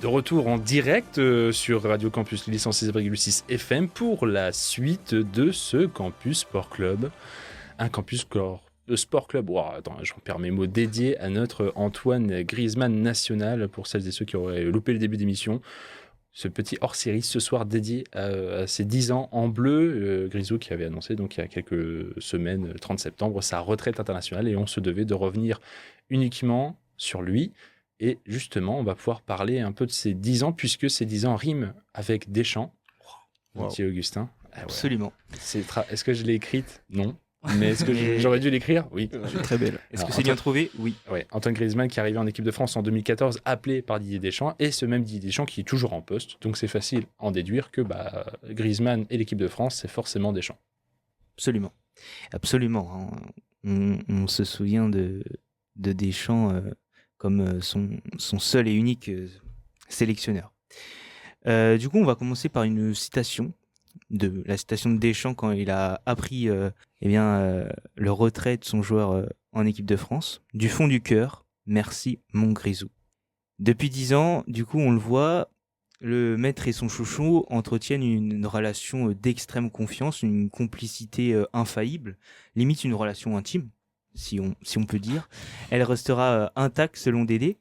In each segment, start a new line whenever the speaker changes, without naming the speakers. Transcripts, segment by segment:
De retour en direct sur Radio Campus Lille 106,6 FM pour la suite de ce Campus Sport Club. Un Campus Sport Club, j'en perds mes mots, dédié à notre Antoine Griezmann national, pour celles et ceux qui auraient loupé le début d'émission. Ce petit hors-série ce soir dédié à ses 10 ans en bleu. Grisou qui avait annoncé donc il y a quelques semaines, le 30 septembre, sa retraite internationale, et on se devait de revenir uniquement sur lui. Et justement, on va pouvoir parler un peu de ces 10 ans, puisque ces 10 ans riment avec Deschamps.
Wow.
Petit Augustin.
Absolument.
Est-ce que je l'ai écrite ? Non. Mais est-ce que j'aurais dû l'écrire ? Oui.
Très belle. Est-ce que c'est bien trouvé ? Oui.
Ouais. Antoine Griezmann qui est arrivé en équipe de France en 2014, appelé par Didier Deschamps, et ce même Didier Deschamps qui est toujours en poste. Donc c'est facile à en déduire que Griezmann et l'équipe de France, c'est forcément Deschamps.
Absolument. Absolument. On se souvient de Deschamps comme son seul et unique sélectionneur. Du coup, on va commencer par une citation, la citation de Deschamps quand il a appris le retrait de son joueur en équipe de France. Du fond du cœur, merci mon Grisou. Depuis 10 ans, du coup, on le voit, le maître et son chouchou entretiennent une relation d'extrême confiance, une complicité infaillible, limite une relation intime, si on peut dire. Elle restera intacte selon Dédé,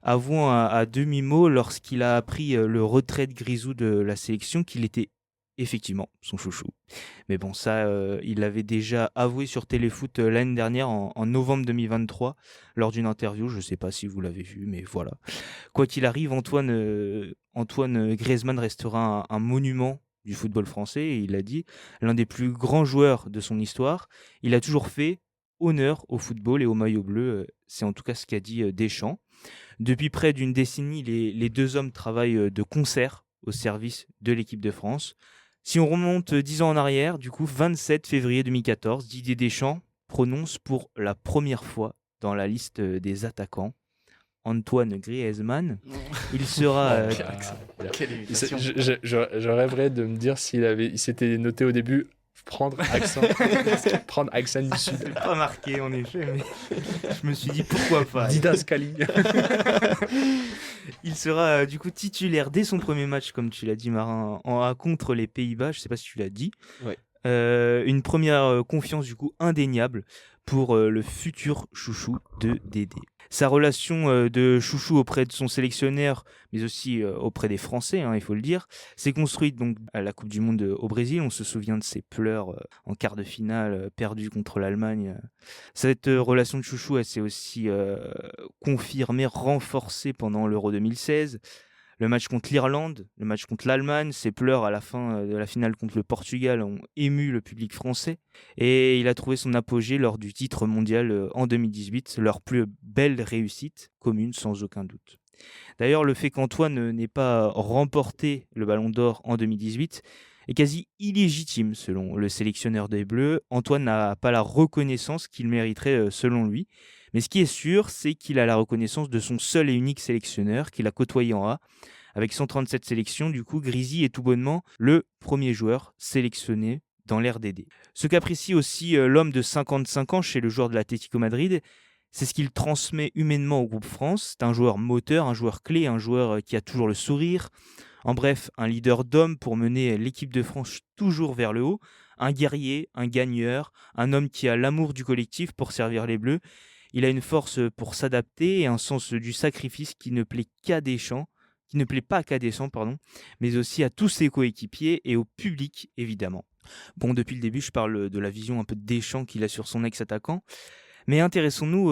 avouant à demi-mot lorsqu'il a appris le retrait de Grisou de la sélection qu'il était effectivement son chouchou. Mais bon, ça, il l'avait déjà avoué sur Téléfoot l'année dernière, en novembre 2023, lors d'une interview. Je ne sais pas si vous l'avez vu, mais voilà. Quoi qu'il arrive, Antoine Griezmann restera un monument du football français, et il l'a dit, l'un des plus grands joueurs de son histoire. Il a toujours fait honneur au football et au maillot bleu, c'est en tout cas ce qu'a dit Deschamps. Depuis près d'une décennie, les deux hommes travaillent de concert au service de l'équipe de France. Si on remonte 10 ans en arrière, du coup, 27 février 2014, Didier Deschamps prononce pour la première fois dans la liste des attaquants Antoine Griezmann. Il sera...
Quelle imitation. Je rêverais de me dire s'il s'était noté au début prendre accent du sud.
C'est pas marqué en effet, mais je me suis dit pourquoi pas.
Didascalie.
Il sera du coup titulaire dès son premier match, comme tu l'as dit Marin, contre les Pays-Bas. Je sais pas si tu l'as dit.
Ouais.
Une première confiance du coup indéniable pour le futur chouchou de Dédé. Sa relation de chouchou auprès de son sélectionneur, mais aussi auprès des Français, il faut le dire, s'est construite donc à la Coupe du Monde au Brésil. On se souvient de ses pleurs en quart de finale perdus contre l'Allemagne. Cette relation de chouchou, elle s'est aussi confirmée, renforcée pendant l'Euro 2016. Le match contre l'Irlande, le match contre l'Allemagne, ses pleurs à la fin de la finale contre le Portugal ont ému le public français. Et il a trouvé son apogée lors du titre mondial en 2018, leur plus belle réussite commune sans aucun doute. D'ailleurs, le fait qu'Antoine n'ait pas remporté le Ballon d'Or en 2018 est quasi illégitime selon le sélectionneur des Bleus. Antoine n'a pas la reconnaissance qu'il mériterait selon lui. Mais ce qui est sûr, c'est qu'il a la reconnaissance de son seul et unique sélectionneur qu'il a côtoyé en A. Avec 137 sélections, du coup, Grisi est tout bonnement le premier joueur sélectionné dans l'ère Dédé. Ce qu'apprécie aussi l'homme de 55 ans chez le joueur de l'Atlético Madrid, c'est ce qu'il transmet humainement au groupe France. C'est un joueur moteur, un joueur clé, un joueur qui a toujours le sourire. En bref, un leader d'homme pour mener l'équipe de France toujours vers le haut. Un guerrier, un gagneur, un homme qui a l'amour du collectif pour servir les Bleus. Il a une force pour s'adapter et un sens du sacrifice qui ne plaît pas qu'à Deschamps, mais aussi à tous ses coéquipiers et au public, évidemment. Bon, depuis le début, je parle de la vision un peu de Deschamps qu'il a sur son ex-attaquant, mais intéressons-nous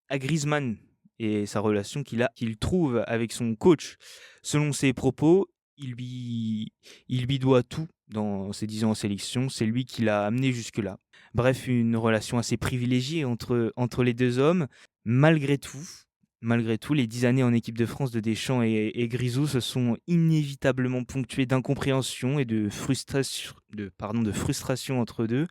à Griezmann et sa relation qu'il trouve avec son coach. Selon ses propos, il lui doit tout dans ses 10 ans en sélection, c'est lui qui l'a amené jusque-là. Bref, une relation assez privilégiée entre les deux hommes. Malgré tout, les 10 années en équipe de France de Deschamps et Grisou se sont inévitablement ponctuées d'incompréhension et de frustration entre deux.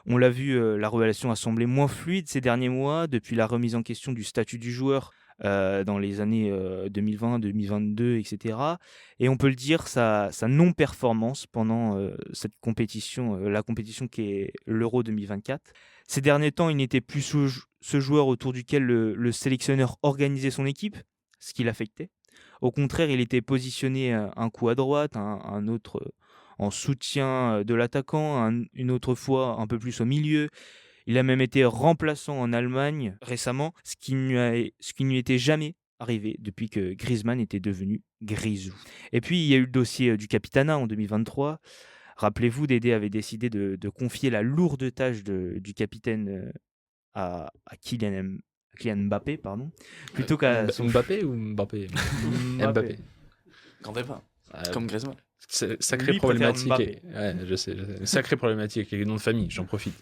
On l'a vu, la relation a semblé moins fluide ces derniers mois, depuis la remise en question du statut du joueur dans les années 2020, 2022, etc. Et on peut le dire, sa non-performance pendant cette compétition, la compétition qui est l'Euro 2024. Ces derniers temps, il n'était plus ce joueur autour duquel le sélectionneur organisait son équipe, ce qui l'affectait. Au contraire, il était positionné un coup à droite, un autre en soutien de l'attaquant, une autre fois un peu plus au milieu. Il a même été remplaçant en Allemagne récemment, ce qui ne lui était jamais arrivé depuis que Griezmann était devenu Grisou. Et puis, il y a eu le dossier du Capitana en 2023. Rappelez-vous, Dédé avait décidé de confier la lourde tâche du capitaine à Kylian Mbappé, pardon, plutôt qu'à son
Mbappé ou Mbappé? Mbappé.
Grand débat.
Euh,
Comme Griezmann.
Sacrée
Lui préfère
problématique.
Mbappé.
Ouais, je sais. Sacrée problématique avec les noms de famille, j'en profite.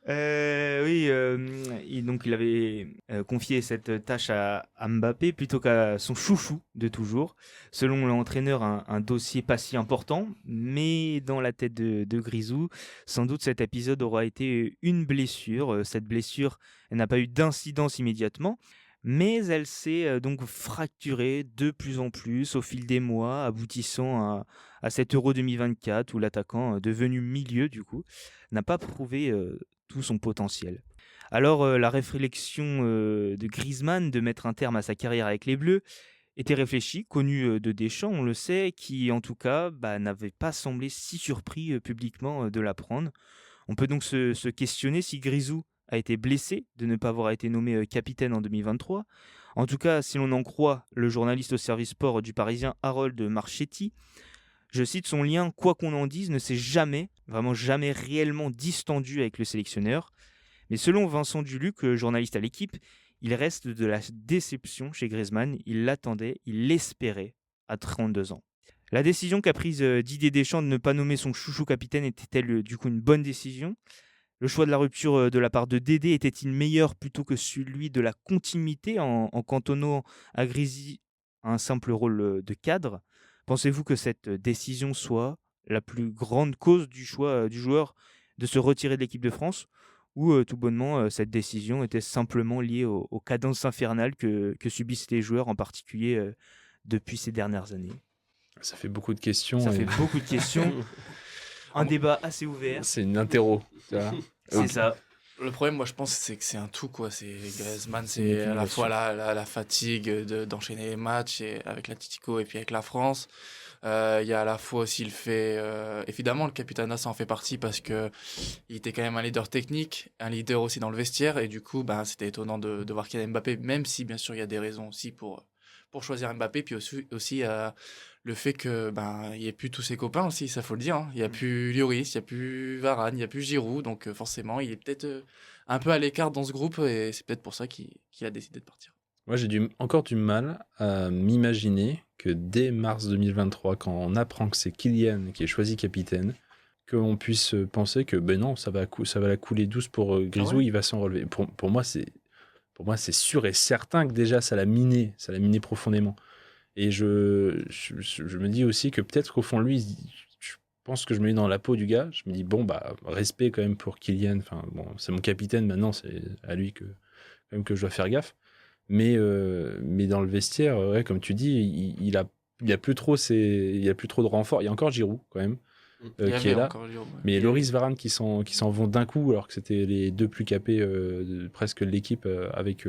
Oui, donc il avait confié cette tâche à Mbappé plutôt qu'à son chouchou de toujours. Selon l'entraîneur, un dossier pas si important, mais dans la tête de Grisou, sans doute cet épisode aura été une blessure. Cette blessure, elle n'a pas eu d'incidence immédiatement, mais elle s'est donc fracturée de plus en plus au fil des mois, aboutissant à cet Euro 2024 où l'attaquant, devenu milieu du coup, n'a pas prouvé tout son potentiel. Alors la réflexion de Griezmann de mettre un terme à sa carrière avec les Bleus était réfléchie, connue de Deschamps, on le sait, qui en tout cas n'avait pas semblé si surpris publiquement de l'apprendre. On peut donc se questionner si Grisou a été blessé de ne pas avoir été nommé capitaine en 2023. En tout cas, si l'on en croit le journaliste au service sport du Parisien Harold Marchetti, je cite, son lien, quoi qu'on en dise, ne s'est jamais, vraiment jamais réellement distendu avec le sélectionneur. Mais selon Vincent Duluc, journaliste à l'équipe, il reste de la déception chez Griezmann. Il l'attendait, il l'espérait à 32 ans. La décision qu'a prise Didier Deschamps de ne pas nommer son chouchou capitaine était-elle du coup une bonne décision ? Le choix de la rupture de la part de Dédé était-il meilleur plutôt que celui de la continuité en cantonnant à Grisi un simple rôle de cadre ? Pensez-vous que cette décision soit la plus grande cause du choix du joueur de se retirer de l'équipe de France ou tout bonnement cette décision était simplement liée aux cadences infernales que subissent les joueurs en particulier depuis ces dernières années ?
Ça fait beaucoup de questions.
Ça fait beaucoup de questions. Un débat assez ouvert.
C'est une interro. Tu vois.
C'est ça.
Le problème, moi, je pense, c'est que c'est un tout, quoi. C'est Griezmann, c'est à la fois la fatigue d'enchaîner les matchs et avec l'Atlético et puis avec la France. Il y a à la fois aussi le fait, évidemment, le Capitana, ça en fait partie parce que il était quand même un leader technique, un leader aussi dans le vestiaire et du coup, c'était étonnant de voir Kylian Mbappé, même si, bien sûr, il y a des raisons aussi pour choisir Mbappé, puis aussi le fait que il y ait plus tous ses copains aussi, ça faut le dire, hein. Il y a plus Lloris, il y a plus Varane, il y a plus Giroud, donc forcément il est peut-être un peu à l'écart dans ce groupe et c'est peut-être pour ça qu'il a décidé de partir.
Moi, j'ai encore du mal à m'imaginer que dès mars 2023, quand on apprend que c'est Kylian qui est choisi capitaine, qu'on puisse penser que non, ça va la couler douce pour Grisou, il va s'en relever. Pour moi, c'est sûr et certain que déjà ça l'a miné profondément. Et je me dis aussi que peut-être qu'au fond de lui, je pense que je me mets dans la peau du gars. Je me dis, respect quand même pour Kylian. Enfin, c'est mon capitaine maintenant, c'est à lui quand même que je dois faire gaffe. Mais dans le vestiaire, comme tu dis, il a plus trop de renfort. Il y a encore Giroud quand même. Qui est là. Mais Lloris, Varane qui s'en vont d'un coup alors que c'était les deux plus capés de presque l'équipe avec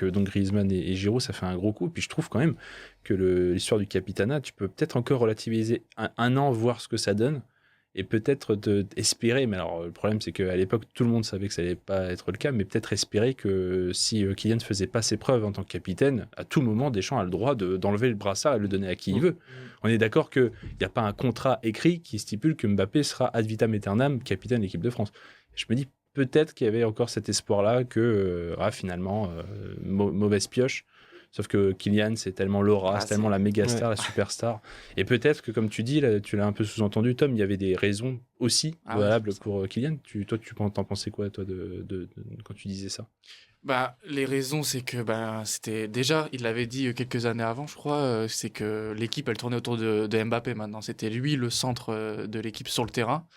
donc Griezmann et Giroud, ça fait un gros coup. Et puis je trouve quand même que l'histoire du Capitana, tu peux peut-être encore relativiser un an, voir ce que ça donne et peut-être espérer. Mais alors le problème c'est qu'à l'époque tout le monde savait que ça allait pas être le cas, mais peut-être espérer que si Kylian ne faisait pas ses preuves en tant que capitaine, à tout moment Deschamps a le droit d'enlever le brassard et le donner à qui il veut. On est d'accord qu'il n'y a pas un contrat écrit qui stipule que Mbappé sera ad vitam aeternam capitaine de l'équipe de France. Je me dis peut-être qu'il y avait encore cet espoir-là que finalement, mauvaise pioche. Sauf que Kylian, c'est tellement l'aura, c'est tellement la méga star, la superstar. Et peut-être que, comme tu dis, là, tu l'as un peu sous-entendu, Tom, il y avait des raisons aussi valables pour Kylian. Toi, tu t'en pensais quoi, toi, quand tu disais ça ?
Les raisons, c'est que c'était déjà, il l'avait dit quelques années avant, je crois, c'est que l'équipe, elle tournait autour de Mbappé maintenant. C'était lui le centre de l'équipe sur le terrain.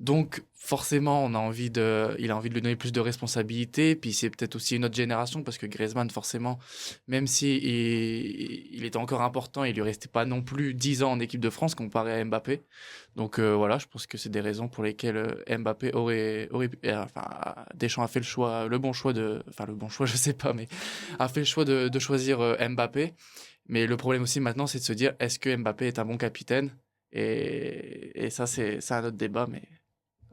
Donc, forcément, il a envie de lui donner plus de responsabilités. Puis c'est peut-être aussi une autre génération parce que Griezmann, forcément, même si il était encore important, il lui restait pas non plus 10 ans en équipe de France comparé à Mbappé. Donc voilà, je pense que c'est des raisons pour lesquelles Mbappé Deschamps a fait le bon choix, je sais pas, mais a fait le choix de choisir Mbappé. Mais le problème aussi maintenant, c'est de se dire, est-ce que Mbappé est un bon capitaine? Et ça, c'est un autre débat, mais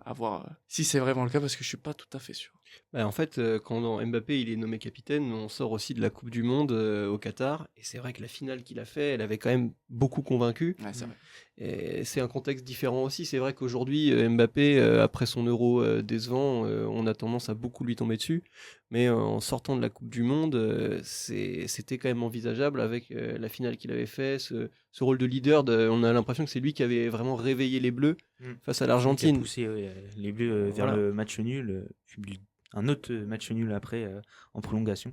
à voir si c'est vraiment le cas, parce que je suis pas tout à fait sûr.
Bah, en fait, quand Mbappé il est nommé capitaine, on sort aussi de la Coupe du Monde au Qatar. Et c'est vrai que la finale qu'il a fait, elle avait quand même beaucoup convaincu.
Ouais, c'est vrai.
Et c'est un contexte différent aussi. C'est vrai qu'aujourd'hui, Mbappé, après son Euro décevant, on a tendance à beaucoup lui tomber dessus. Mais en sortant de la Coupe du Monde, c'était quand même envisageable avec la finale qu'il avait fait, ce rôle de leader. On a l'impression que c'est lui qui avait vraiment réveillé les Bleus face à
Qui a
l'Argentine.
poussé les Bleus vers
Voilà.
le match nul, puis un autre match nul après en prolongation.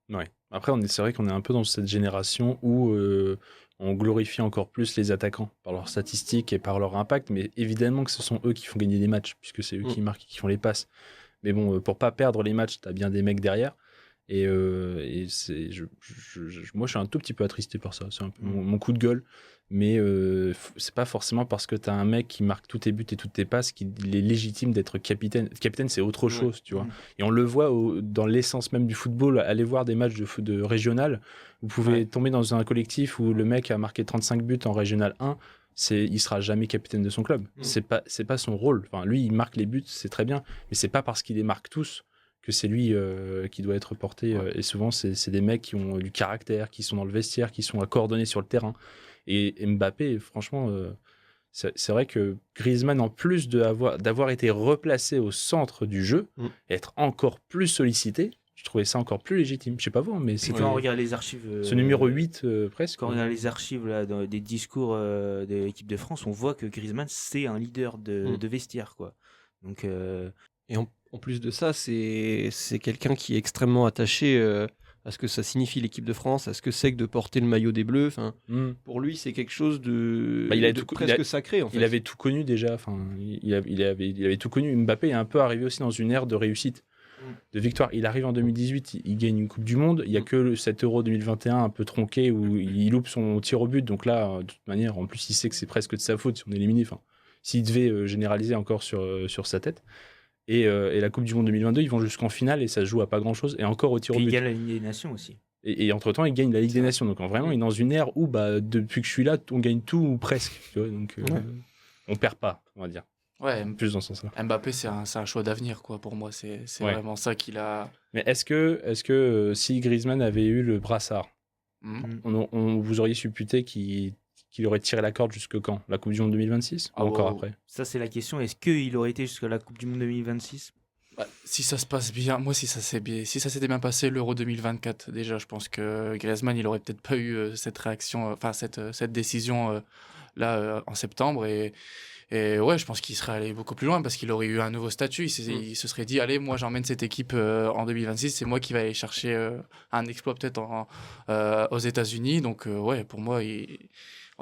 Ouais. Après, c'est vrai qu'on est un peu dans cette génération où on glorifie encore plus les attaquants par leurs statistiques et par leur impact, mais évidemment que ce sont eux qui font gagner des matchs, puisque c'est eux qui marquent et qui font les passes. Mais bon, pour pas perdre les matchs, t'as bien des mecs derrière. Et moi, je suis un tout petit peu attristé par ça. C'est un peu mon coup de gueule. Mais c'est pas forcément parce que t'as un mec qui marque tous tes buts et toutes tes passes qu'il est légitime d'être capitaine. Capitaine, c'est autre chose, tu vois. Et on le voit dans l'essence même du football. Allez voir des matchs de régional. Vous pouvez tomber dans un collectif où le mec a marqué 35 buts en régional 1. Il sera jamais capitaine de son club. C'est pas son rôle. Enfin, lui, il marque les buts, c'est très bien. Mais c'est pas parce qu'il les marque tous que c'est lui qui doit être porté. Et souvent, c'est des mecs qui ont du caractère, qui sont dans le vestiaire, qui sont à coordonner sur le terrain. Et Mbappé, franchement, c'est vrai que Griezmann, en plus d'avoir été replacé au centre du jeu, être encore plus sollicité, je trouvais ça encore plus légitime. Je sais pas vous, mais c'est
quand on regarde les archives.
Ce numéro 8, presque.
Quand on regarde les archives là, des discours de l'équipe de France, on voit que Griezmann, c'est un leader de vestiaire, quoi. Donc,
Et en plus de ça, c'est quelqu'un qui est extrêmement attaché à ce que ça signifie l'équipe de France, à ce que c'est que de porter le maillot des Bleus. Enfin, pour lui, c'est quelque chose de, presque sacré. En fait.
Il avait tout connu déjà. Enfin, il avait tout connu. Mbappé est un peu arrivé aussi dans une ère de réussite, de victoire. Il arrive en 2018, il gagne une Coupe du Monde. Il n'y a que cet Euro 2021 un peu tronqué où il loupe son tir au but. Donc là, de toute manière, en plus, il sait que c'est presque de sa faute si on est éliminé. Enfin, s'il devait généraliser encore sur sa tête. Et la Coupe du Monde 2022, ils vont jusqu'en finale et ça se joue à pas grand-chose. Et encore au tir au but.
Il gagne la Ligue des Nations aussi.
Et entre-temps, il gagne la Ligue des Nations. Donc vraiment, il est dans une ère où, depuis que je suis là, on gagne tout ou presque. Tu vois, donc on perd pas, on va dire.
Ouais,
plus dans ce sens-là.
Mbappé, c'est un choix d'avenir, quoi. Pour moi, c'est vraiment ça qu'il a.
Mais est-ce que si Griezmann avait eu le brassard, vous auriez supputé qu'il aurait tiré la corde jusque quand? La Coupe du Monde 2026 ou encore après?
Ça, c'est la question. Est-ce qu'il aurait été jusqu'à la Coupe du Monde 2026?
Si ça se passe bien, moi, si ça s'était bien passé, l'Euro 2024, déjà, je pense que Griezmann, il aurait peut-être pas eu cette réaction, cette décision là en septembre. Et ouais, je pense qu'il serait allé beaucoup plus loin parce qu'il aurait eu un nouveau statut. Il se serait dit, allez, moi, j'emmène cette équipe en 2026, c'est moi qui vais aller chercher un exploit peut-être aux États-Unis. Donc, ouais, pour moi,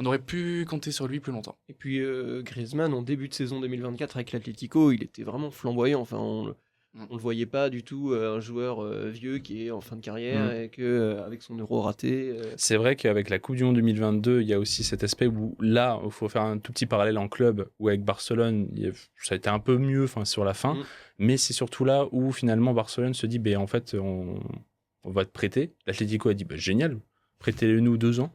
on aurait pu compter sur lui plus longtemps.
Et puis Griezmann, en début de saison 2024 avec l'Atlético, il était vraiment flamboyant. Enfin, on le voyait pas du tout un joueur vieux qui est en fin de carrière et que avec son Euro raté.
C'est vrai qu'avec la Coupe du Monde 2022, il y a aussi cet aspect où là, il faut faire un tout petit parallèle en club où avec Barcelone, ça a été un peu mieux sur la fin, mais c'est surtout là où finalement Barcelone se dit, en fait, on va te prêter. L'Atlético a dit, génial. Prêtez-le nous 2 ans.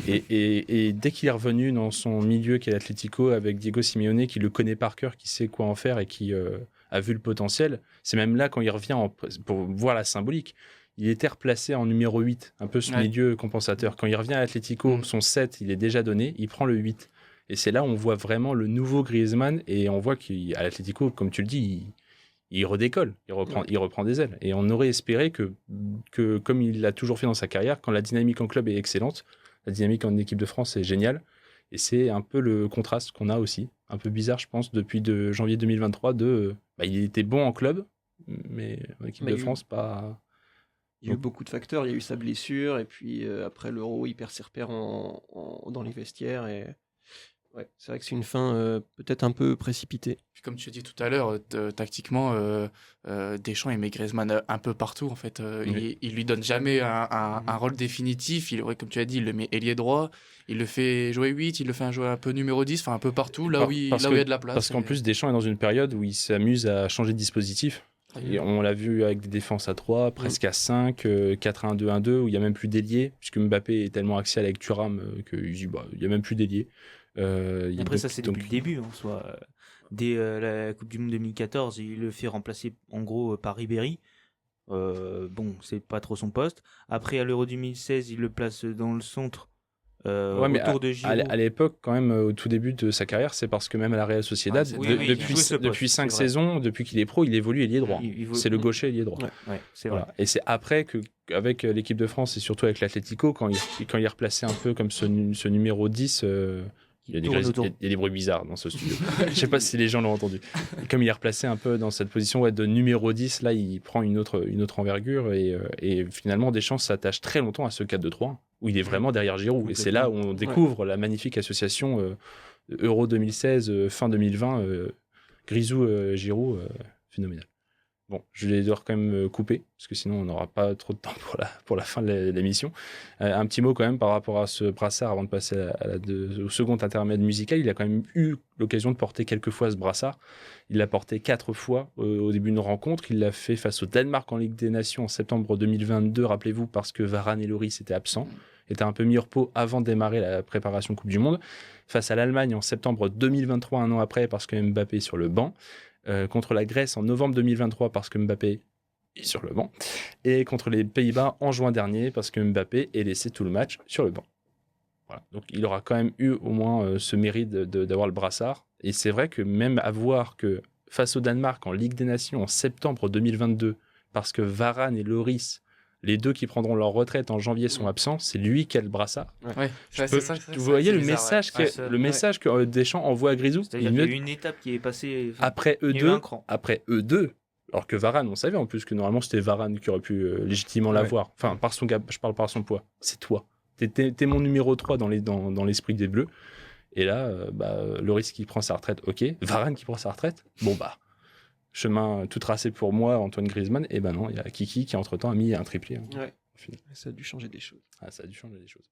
et dès qu'il est revenu dans son milieu qui est l'Atlético avec Diego Simeone, qui le connaît par cœur, qui sait quoi en faire et qui a vu le potentiel, c'est même là quand il revient pour voir la symbolique. Il était replacé en numéro 8, un peu ce milieu compensateur. Quand il revient à l'Atlético, son 7, il est déjà donné, il prend le 8. Et c'est là où on voit vraiment le nouveau Griezmann et on voit qu'à l'Atlético, comme tu le dis, il redécolle, il reprend des ailes. Et on aurait espéré que comme il l'a toujours fait dans sa carrière, quand la dynamique en club est excellente, la dynamique en équipe de France est géniale. Et c'est un peu le contraste qu'on a aussi. Un peu bizarre, je pense, depuis janvier 2023, il était bon en club, mais en équipe de France, pas...
Il y a eu beaucoup de facteurs. Il y a eu sa blessure, et puis après l'Euro, il perd ses repères dans les vestiaires. Et... Ouais, c'est vrai que c'est une fin peut-être un peu précipitée.
Puis comme tu as dit tout à l'heure, tactiquement, Deschamps il met Griezmann un peu partout. En fait, il lui donne jamais un rôle définitif. Comme tu as dit, il le met ailier droit, il le fait jouer 8, il le fait jouer un peu numéro 10, un peu partout, là où il y a de la place.
Parce qu'en plus, Deschamps est dans une période où il s'amuse à changer de dispositif. Et on l'a vu avec des défenses à 3, presque à 5, 4-1-2-1-2, où il n'y a même plus d'ailier, puisque Mbappé est tellement axial avec Thuram qu'il dit il n'y a même plus d'ailier.
Après, ça, c'est depuis le début, en soi. Dès la Coupe du Monde 2014, il le fait remplacer, en gros, par Ribéry. Bon, c'est pas trop son poste. Après, à l'Euro 2016, il le place dans le centre. Autour de Giroud.
À l'époque, quand même, au tout début de sa carrière, c'est parce que même à la Real Sociedad, depuis 5 saisons, depuis qu'il est pro, il évolue ailier droit. C'est le gaucher ailier droit.
Ouais, c'est vrai.
Et c'est après qu'avec l'équipe de France et surtout avec l'Atlético, quand il est replacé un peu comme ce numéro 10, il y a des bruits bizarres dans ce studio. Je ne sais pas si les gens l'ont entendu. Et comme il est replacé un peu dans cette position de numéro 10, là, il prend une autre envergure et finalement, Deschamps s'attache très longtemps à ce 4-2-3 où il est vraiment derrière Giroud. Et c'est là où on découvre la magnifique association Euro 2016, fin 2020, Grisou-Giroud, phénoménal. Bon, je vais devoir quand même couper, parce que sinon on n'aura pas trop de temps pour la fin de l'émission. Un petit mot quand même par rapport à ce brassard, avant de passer au second intermède musical. Il a quand même eu l'occasion de porter quelques fois ce brassard. Il l'a porté 4 fois au début d'une rencontre. Il l'a fait face au Danemark en Ligue des Nations en septembre 2022, rappelez-vous, parce que Varane et Lloris étaient absents, étaient un peu mis au repos avant de démarrer la préparation Coupe du Monde. Face à l'Allemagne en septembre 2023, un an après, parce que Mbappé est sur le banc. Contre la Grèce en novembre 2023 parce que Mbappé est sur le banc, et contre les Pays-Bas en juin dernier parce que Mbappé est laissé tout le match sur le banc. Voilà. Donc il aura quand même eu au moins ce mérite d'avoir le brassard, et c'est vrai que même à voir que face au Danemark en Ligue des Nations en septembre 2022, parce que Varane et Lloris, les deux qui prendront leur retraite en janvier, sont absents, c'est lui qui a le brassard. Vous voyez le message que Deschamps envoie à Grisou.
C'est-à-dire qu'il y a eu une étape qui est passée
après eux deux, alors que Varane, on savait en plus que normalement c'était Varane qui aurait pu légitimement l'avoir. Enfin, je parle par son poids. C'est toi. T'es mon numéro 3 dans l'esprit des Bleus. Et là, Lloris qui prend sa retraite, ok. Varane qui prend sa retraite, chemin tout tracé pour moi, Antoine Griezmann. Et non, il y a Kiki qui entre-temps a mis un triplé.
Ça a dû changer des choses.
Ça a dû changer des choses.